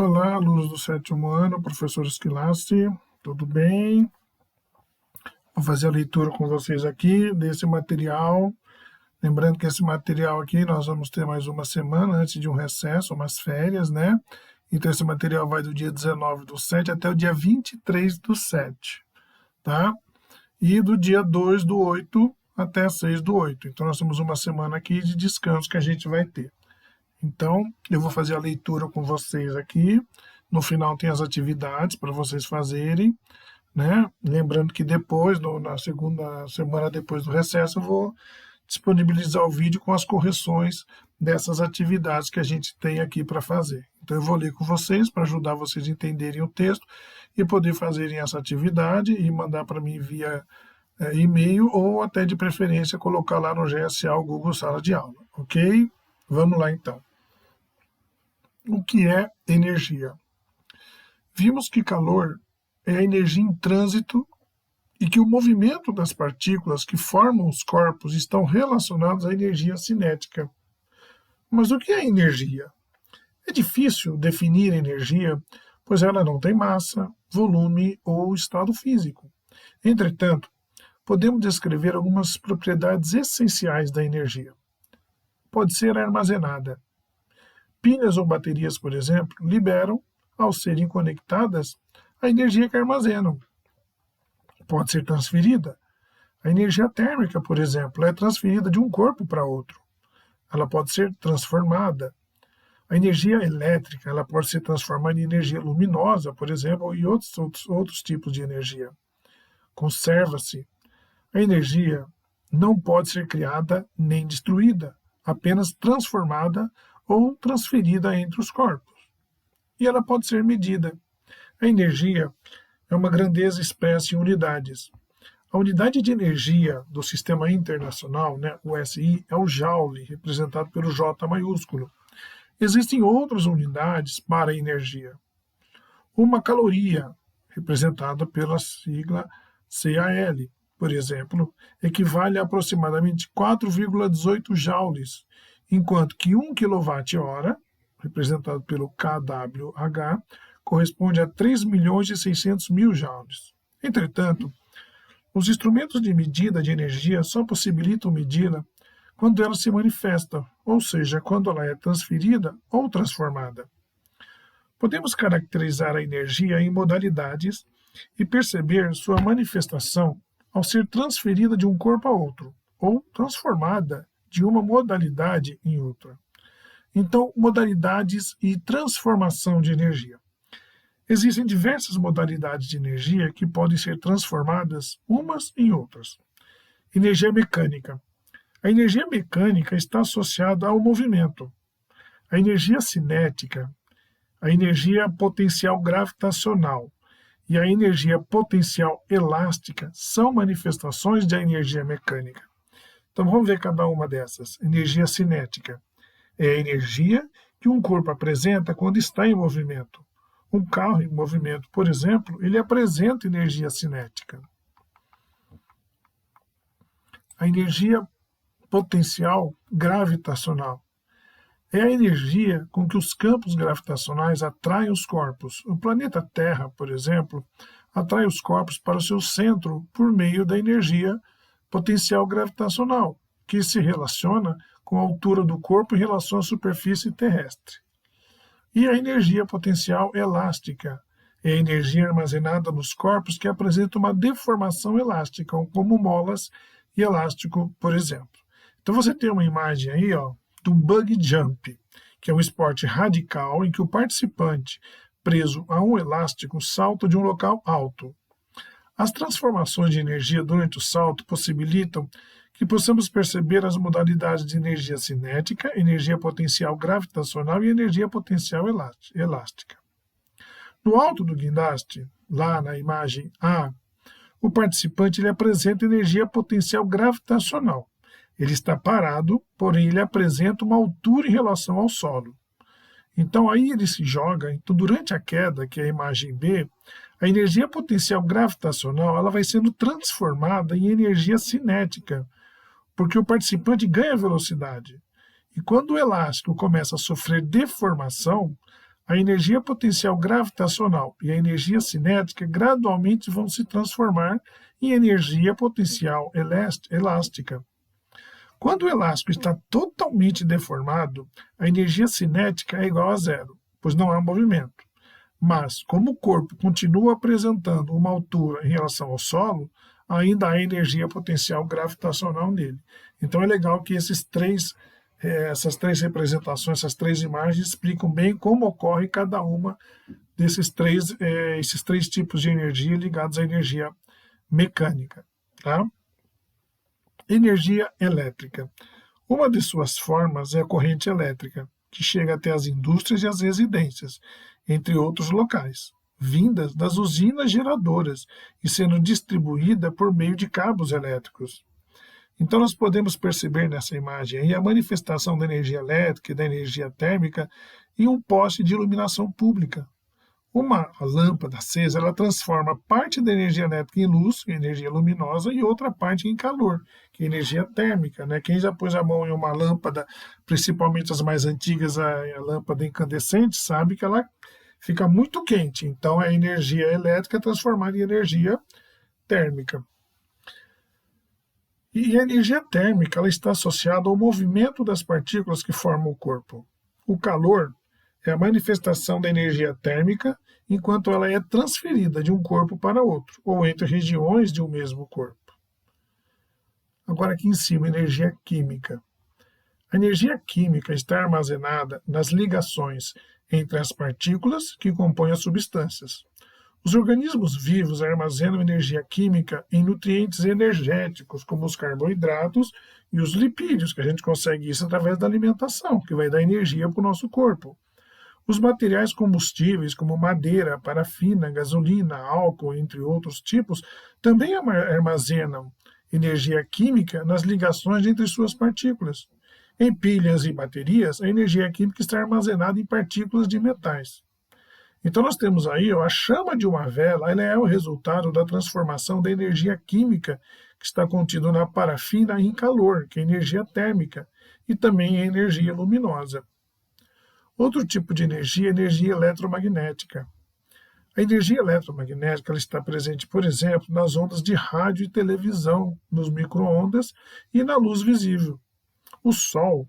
Olá, alunos do sétimo ano, professor Esquilassi, tudo bem? Vou fazer a leitura com vocês aqui desse material. Lembrando que esse material aqui nós vamos ter mais uma semana antes de um recesso, umas férias, né? Então esse material vai do dia 19/7 até o dia 23/7, tá? E do dia 2/8 até 6/8. Então nós temos uma semana aqui de descanso que a gente vai ter. Então, eu vou fazer a leitura com vocês aqui. No final tem as atividades para vocês fazerem, né? Lembrando que depois, na segunda semana depois do recesso, eu vou disponibilizar o vídeo com as correções dessas atividades que a gente tem aqui para fazer. Então, eu vou ler com vocês para ajudar vocês a entenderem o texto e poder fazerem essa atividade e mandar para mim via e-mail ou até de preferência colocar lá no GSA, o Google Sala de Aula, ok? Vamos lá então. O que é energia? Vimos que calor é a energia em trânsito e que o movimento das partículas que formam os corpos estão relacionados à energia cinética. Mas o que é energia? É difícil definir energia, pois ela não tem massa, volume ou estado físico. Entretanto, podemos descrever algumas propriedades essenciais da energia. Pode ser armazenada. Pilhas ou baterias, por exemplo, liberam, ao serem conectadas, a energia que armazenam. Pode ser transferida. A energia térmica, por exemplo, é transferida de um corpo para outro. Ela pode ser transformada. A energia elétrica ela pode ser transformada em energia luminosa, por exemplo, e outros tipos de energia. Conserva-se. A energia não pode ser criada nem destruída, apenas transformada ou transferida entre os corpos. E ela pode ser medida. A energia é uma grandeza expressa em unidades. A unidade de energia do Sistema Internacional, né, o SI, é o Joule, representado pelo J maiúsculo. Existem outras unidades para a energia. Uma caloria, representada pela sigla CAL, por exemplo, equivale a aproximadamente 4,18 joules, enquanto que 1 kWh, representado pelo kWh, corresponde a 3.600.000 joules. Entretanto, os instrumentos de medida de energia só possibilitam medi-la quando ela se manifesta, ou seja, quando ela é transferida ou transformada. Podemos caracterizar a energia em modalidades e perceber sua manifestação ao ser transferida de um corpo a outro, ou transformada de uma modalidade em outra. Então, modalidades e transformação de energia. Existem diversas modalidades de energia que podem ser transformadas umas em outras. Energia mecânica. A energia mecânica está associada ao movimento. A energia cinética, a energia potencial gravitacional e a energia potencial elástica são manifestações da energia mecânica. Então vamos ver cada uma dessas. Energia cinética é a energia que um corpo apresenta quando está em movimento. Um carro em movimento, por exemplo, ele apresenta energia cinética. A energia potencial gravitacional é a energia com que os campos gravitacionais atraem os corpos. O planeta Terra, por exemplo, atrai os corpos para o seu centro por meio da energia potencial gravitacional, que se relaciona com a altura do corpo em relação à superfície terrestre. E a energia potencial elástica é a energia armazenada nos corpos que apresenta uma deformação elástica, como molas e elástico, por exemplo. Então você tem uma imagem aí, do bungee jump, que é um esporte radical em que o participante, preso a um elástico, salta de um local alto. As transformações de energia durante o salto possibilitam que possamos perceber as modalidades de energia cinética, energia potencial gravitacional e energia potencial elástica. No alto do guindaste, lá na imagem A, o participante ele apresenta energia potencial gravitacional. Ele está parado, porém ele apresenta uma altura em relação ao solo. Então aí ele se joga, então durante a queda, que é a imagem B, a energia potencial gravitacional ela vai sendo transformada em energia cinética, porque o participante ganha velocidade. E quando o elástico começa a sofrer deformação, a energia potencial gravitacional e a energia cinética gradualmente vão se transformar em energia potencial elástica. Quando o elástico está totalmente deformado, a energia cinética é igual a zero, pois não há movimento. Mas, como o corpo continua apresentando uma altura em relação ao solo, ainda há energia potencial gravitacional nele. Então é legal que essas três representações, essas três imagens explicam bem como ocorre cada uma esses três tipos de energia ligados à energia mecânica. Tá? Energia elétrica. Uma de suas formas é a corrente elétrica, que chega até as indústrias e as residências, entre outros locais, vindas das usinas geradoras e sendo distribuída por meio de cabos elétricos. Então nós podemos perceber nessa imagem aí a manifestação da energia elétrica e da energia térmica em um poste de iluminação pública. Uma lâmpada acesa, ela transforma parte da energia elétrica em luz, energia luminosa, e outra parte em calor, que é energia térmica. Né? Quem já pôs a mão em uma lâmpada, principalmente as mais antigas, a lâmpada incandescente, sabe que ela fica muito quente. Então, a energia elétrica é transformada em energia térmica. E a energia térmica ela está associada ao movimento das partículas que formam o corpo. O calor é a manifestação da energia térmica enquanto ela é transferida de um corpo para outro, ou entre regiões de um mesmo corpo. Agora aqui em cima, energia química. A energia química está armazenada nas ligações entre as partículas que compõem as substâncias. Os organismos vivos armazenam energia química em nutrientes energéticos, como os carboidratos e os lipídios, que a gente consegue isso através da alimentação, que vai dar energia para o nosso corpo. Os materiais combustíveis, como madeira, parafina, gasolina, álcool, entre outros tipos, também armazenam energia química nas ligações entre suas partículas. Em pilhas e baterias, a energia química está armazenada em partículas de metais. Então nós temos aí a chama de uma vela, ela é o resultado da transformação da energia química que está contida na parafina em calor, que é energia térmica, e também em energia luminosa. Outro tipo de energia é a energia eletromagnética. A energia eletromagnética ela está presente, por exemplo, nas ondas de rádio e televisão, nos micro-ondas e na luz visível. O Sol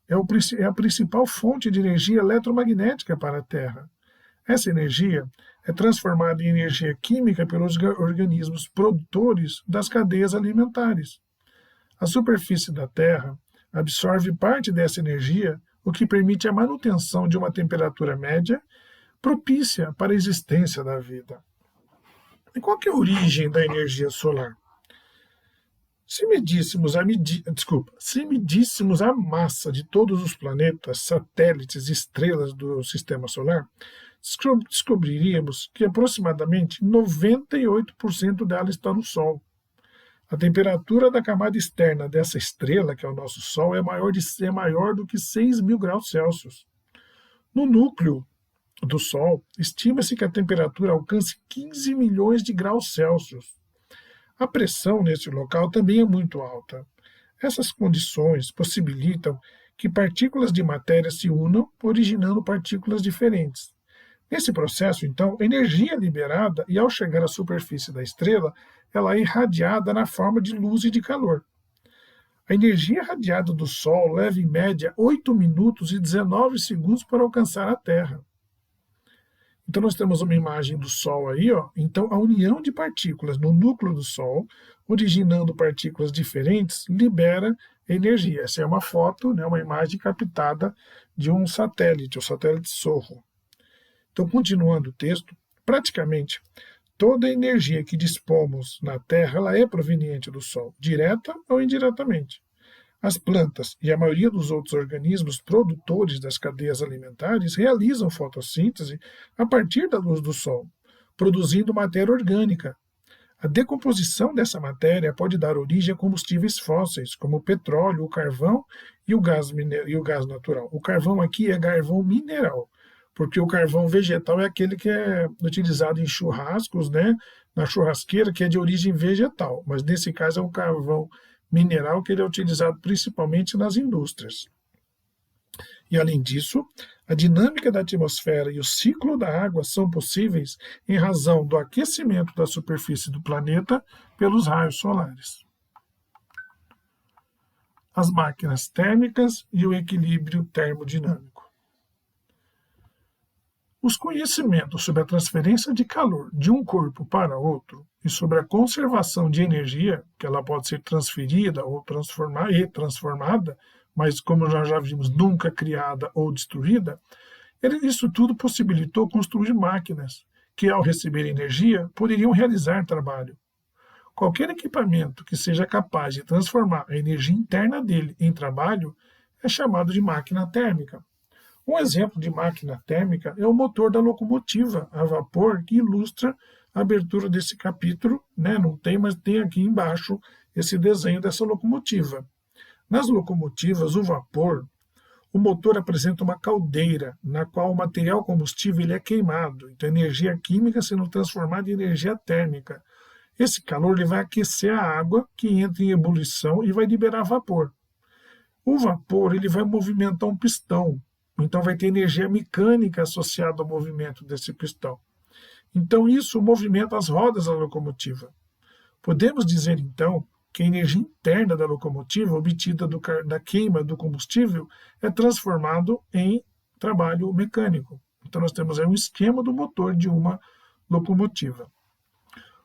é a principal fonte de energia eletromagnética para a Terra. Essa energia é transformada em energia química pelos organismos produtores das cadeias alimentares. A superfície da Terra absorve parte dessa energia, o que permite a manutenção de uma temperatura média propícia para a existência da vida. E qual que é a origem da energia solar? Se medíssemos a massa de todos os planetas, satélites e estrelas do Sistema Solar, descobriríamos que aproximadamente 98% dela está no Sol. A temperatura da camada externa dessa estrela, que é o nosso Sol, é maior do que 6.000 graus Celsius. No núcleo do Sol, estima-se que a temperatura alcance 15 milhões de graus Celsius. A pressão nesse local também é muito alta. Essas condições possibilitam que partículas de matéria se unam, originando partículas diferentes. Nesse processo, então, a energia liberada e, ao chegar à superfície da estrela, ela é irradiada na forma de luz e de calor. A energia radiada do Sol leva, em média, 8 minutos e 19 segundos para alcançar a Terra. Então, nós temos uma imagem do Sol aí, ó. Então, a união de partículas no núcleo do Sol, originando partículas diferentes, libera energia. Essa é uma foto, né, uma imagem captada de um satélite, o satélite SOHO. Então, continuando o texto, praticamente toda a energia que dispomos na Terra ela é proveniente do Sol, direta ou indiretamente. As plantas e a maioria dos outros organismos produtores das cadeias alimentares realizam fotossíntese a partir da luz do Sol, produzindo matéria orgânica. A decomposição dessa matéria pode dar origem a combustíveis fósseis, como o petróleo, o carvão e o gás natural. O carvão aqui é carvão mineral, porque o carvão vegetal é aquele que é utilizado em churrascos, né, na churrasqueira, que é de origem vegetal, mas nesse caso é um carvão mineral que ele é utilizado principalmente nas indústrias. E, além disso, a dinâmica da atmosfera e o ciclo da água são possíveis em razão do aquecimento da superfície do planeta pelos raios solares. As máquinas térmicas e o equilíbrio termodinâmico. Os conhecimentos sobre a transferência de calor de um corpo para outro e sobre a conservação de energia, que ela pode ser transferida ou transformada, mas como nós já vimos, nunca criada ou destruída, isso tudo possibilitou construir máquinas que, ao receber energia, poderiam realizar trabalho. Qualquer equipamento que seja capaz de transformar a energia interna dele em trabalho é chamado de máquina térmica. Um exemplo de máquina térmica é o motor da locomotiva a vapor, que ilustra a abertura desse capítulo, não tem, mas tem aqui embaixo esse desenho dessa locomotiva. Nas locomotivas, o motor apresenta uma caldeira, na qual o material combustível ele é queimado, então energia química sendo transformada em energia térmica. Esse calor ele vai aquecer a água, que entra em ebulição e vai liberar vapor. O vapor ele vai movimentar um pistão, então vai ter energia mecânica associada ao movimento desse pistão. Então isso movimenta as rodas da locomotiva. Podemos dizer então que a energia interna da locomotiva, obtida da queima do combustível, é transformado em trabalho mecânico. Então nós temos aí um esquema do motor de uma locomotiva.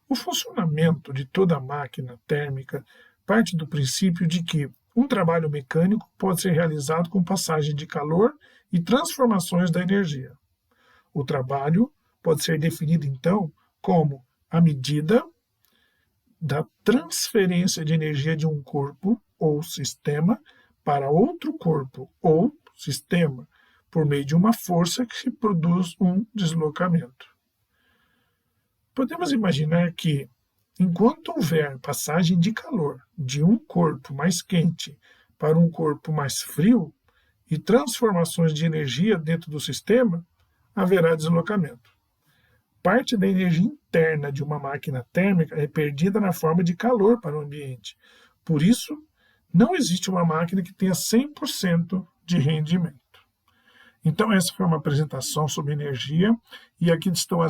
O funcionamento de toda máquina térmica parte do princípio de que um trabalho mecânico pode ser realizado com passagem de calor e transformações da energia. O trabalho pode ser definido, então, como a medida da transferência de energia de um corpo ou sistema para outro corpo ou sistema, por meio de uma força que produz um deslocamento. Podemos imaginar que, enquanto houver passagem de calor de um corpo mais quente para um corpo mais frio e transformações de energia dentro do sistema, haverá deslocamento. Parte da energia interna de uma máquina térmica é perdida na forma de calor para o ambiente. Por isso, não existe uma máquina que tenha 100% de rendimento. Então, essa foi uma apresentação sobre energia, e aqui estão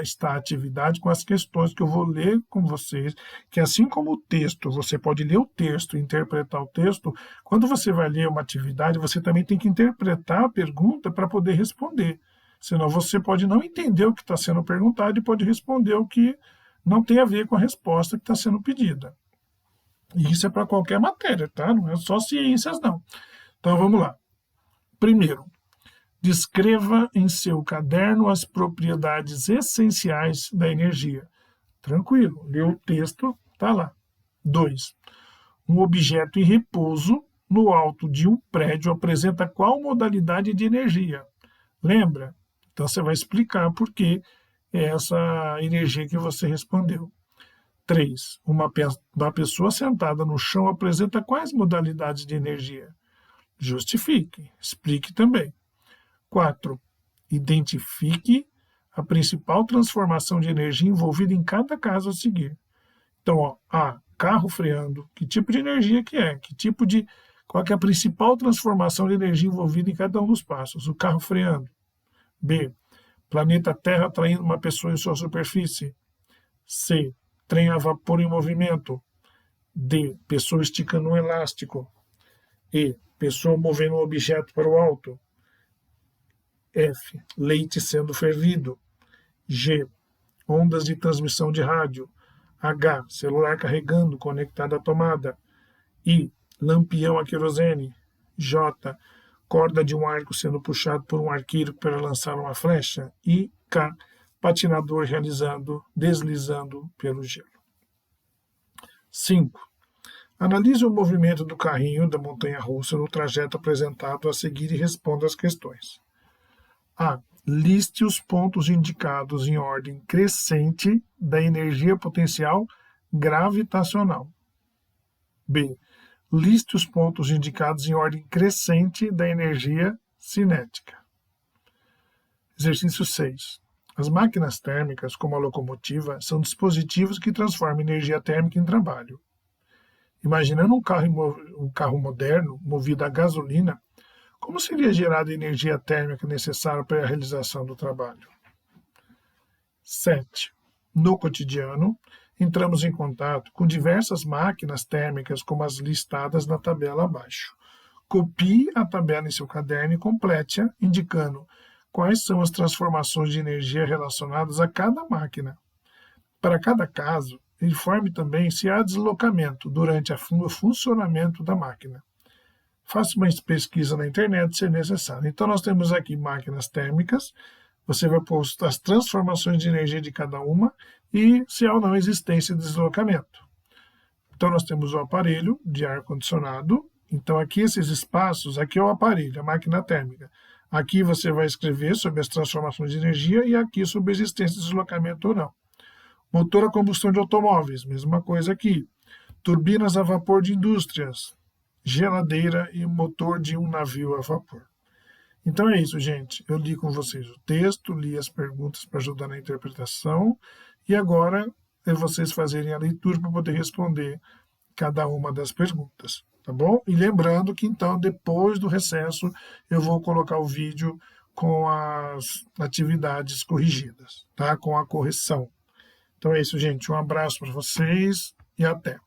está a atividade com as questões que eu vou ler com vocês, que assim como o texto, você pode ler o texto e interpretar o texto, quando você vai ler uma atividade, você também tem que interpretar a pergunta para poder responder. Senão você pode não entender o que está sendo perguntado e pode responder o que não tem a ver com a resposta que está sendo pedida. E isso é para qualquer matéria, tá? Não é só ciências, não. Então, vamos lá. Primeiro, descreva em seu caderno as propriedades essenciais da energia. Tranquilo, leu o texto, está lá. 2. Um objeto em repouso no alto de um prédio apresenta qual modalidade de energia? Lembra? Então você vai explicar por que é essa energia que você respondeu. 3. Uma pessoa sentada no chão apresenta quais modalidades de energia? Justifique, explique também. 4. Identifique a principal transformação de energia envolvida em cada caso a seguir. Então, A. Carro freando. Que tipo de energia que é? Qual que é a principal transformação de energia envolvida em cada um dos passos? O carro freando. B. Planeta Terra atraindo uma pessoa em sua superfície. C. Trem a vapor em movimento. D. Pessoa esticando um elástico. E. Pessoa movendo um objeto para o alto. F. Leite sendo fervido. G. Ondas de transmissão de rádio. H. Celular carregando, conectado à tomada. I. Lampião a querosene. J. Corda de um arco sendo puxado por um arqueiro para lançar uma flecha. E K. Patinador deslizando pelo gelo. 5. Analise o movimento do carrinho da montanha-russa no trajeto apresentado a seguir e responda às questões. A. Liste os pontos indicados em ordem crescente da energia potencial gravitacional. B. Liste os pontos indicados em ordem crescente da energia cinética. Exercício 6. As máquinas térmicas, como a locomotiva, são dispositivos que transformam energia térmica em trabalho. Imaginando um carro moderno movido a gasolina, Como seria gerada a energia térmica necessária para a realização do trabalho? 7. No cotidiano, entramos em contato com diversas máquinas térmicas como as listadas na tabela abaixo. Copie a tabela em seu caderno e complete-a, indicando quais são as transformações de energia relacionadas a cada máquina. Para cada caso, informe também se há deslocamento durante o funcionamento da máquina. Faça uma pesquisa na internet se necessário. Então, nós temos aqui máquinas térmicas, você vai pôr as transformações de energia de cada uma e se há ou não existência de deslocamento. Então, nós temos o aparelho de ar-condicionado. Então, aqui esses espaços, aqui é o aparelho, a máquina térmica. Aqui você vai escrever sobre as transformações de energia e aqui sobre a existência de deslocamento ou não. Motor a combustão de automóveis, mesma coisa aqui. Turbinas a vapor de indústrias, geladeira e motor de um navio a vapor. Então é isso, gente. Eu li com vocês o texto, li as perguntas para ajudar na interpretação e agora é vocês fazerem a leitura para poder responder cada uma das perguntas, tá bom? E lembrando que então depois do recesso eu vou colocar o vídeo com as atividades corrigidas, tá? Com a correção. Então é isso, gente. Um abraço para vocês e até.